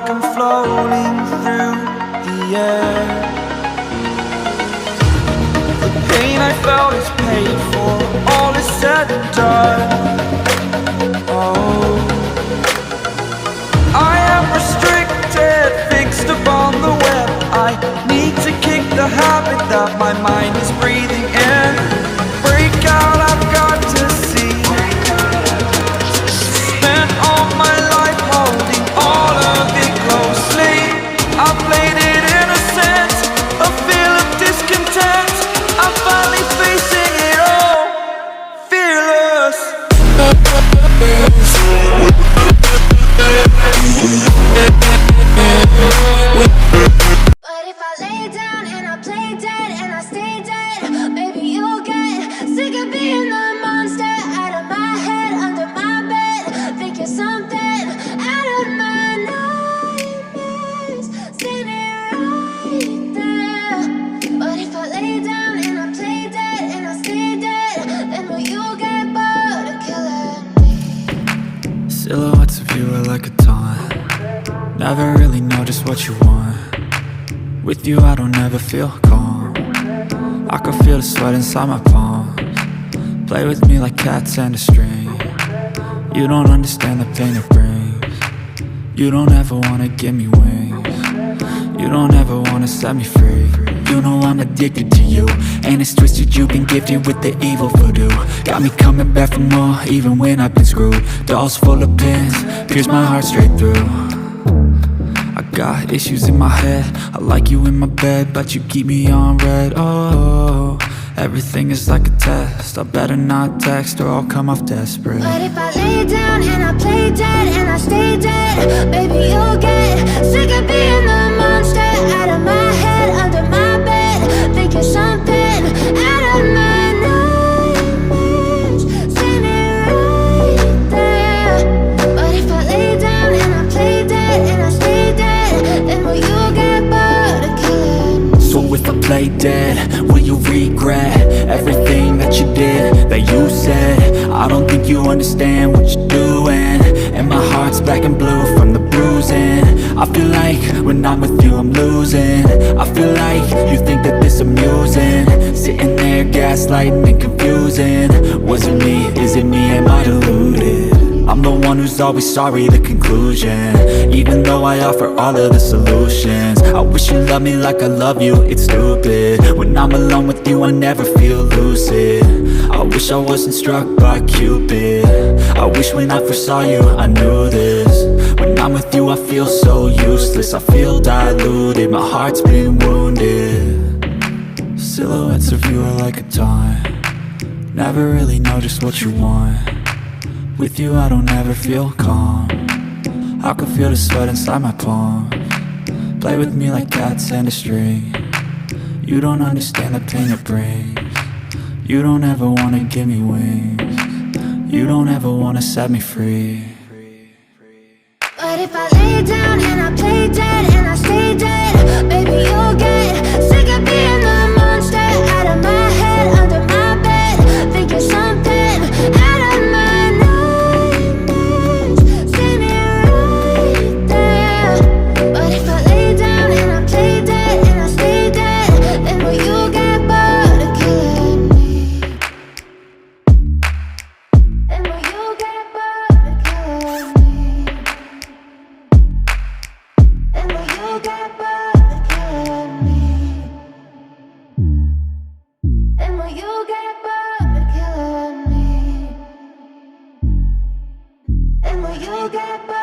like I'm floating through the air. The pain I felt is paid for, all is said and done. Oh, I am restricted, fixed upon the web. I need to kick the habit that my mind is breathing in. Break out, I've got to see. Spent all my life holding all of it closely. I played it innocent, a feel of discontent. I'm finally facing it all, fearless. But if I lay down and I play dead and I stay dead, maybe you'll get sick of being the monster out of my head, under my bed. Think you're something out of my nightmares, standing right there. But if I lay down and I play dead and I stay dead, then will you get bored of killing me? Silhouettes of you are like a taunt. Never really know just what you want. With you I don't ever feel calm. I can feel the sweat inside my palms. Play with me like cats and a string. You don't understand the pain it brings. You don't ever wanna give me wings. You don't ever wanna set me free. You know I'm addicted to you, and it's twisted, you've been gifted with the evil voodoo. Got me coming back for more, even when I've been screwed. Dolls full of pins, pierce my heart straight through. I got issues in my head, I like you in my bed, but you keep me on red. Oh, everything is like a test, I better not text or I'll come off desperate. But if I lay down and I play dead and I stay dead, maybe you'll get sick of being the monster out of my head, under my bed. Think you're something out of my nightmares, standing right there. But if I lay down and I play dead and I stay dead, then will you get bored of killing me? So if I play dead, will you regret everything that you did, that you said? I don't think you understand what you're doing, and my heart's black and blue from the bruising. I feel like when I'm with you I'm losing. I feel like you think that this amusing, sitting there gaslighting and confusing. Was it me? Is it me? Am I deluded? I'm the one who's always sorry, the conclusion. Even though I offer all of the solutions, I wish you loved me like I love you, it's stupid. When I'm alone with you I never feel lucid. I wish I wasn't struck by Cupid. I wish when I first saw you I knew this. When I'm with you I feel so useless, I feel diluted, my heart's been wounded. Silhouettes of you are like a taunt. Never really know just what you want. With you I don't ever feel calm. I can feel the sweat inside my palms. Play with me like cats and a string. You don't understand the pain it brings. You don't ever wanna give me wings. You don't ever wanna set me free. But if I lay down and I play dead and I stay dead, maybe you'll get sick of being the monster out of my head, under my bed. Think you're something out of my nightmares, standing right there. But if I lay down and I play dead and I stay dead, then will you get bored of killing me? Then will you get bored of killing me? And will you get bored of killing me? And will you get bored of killing me? And will you get bored?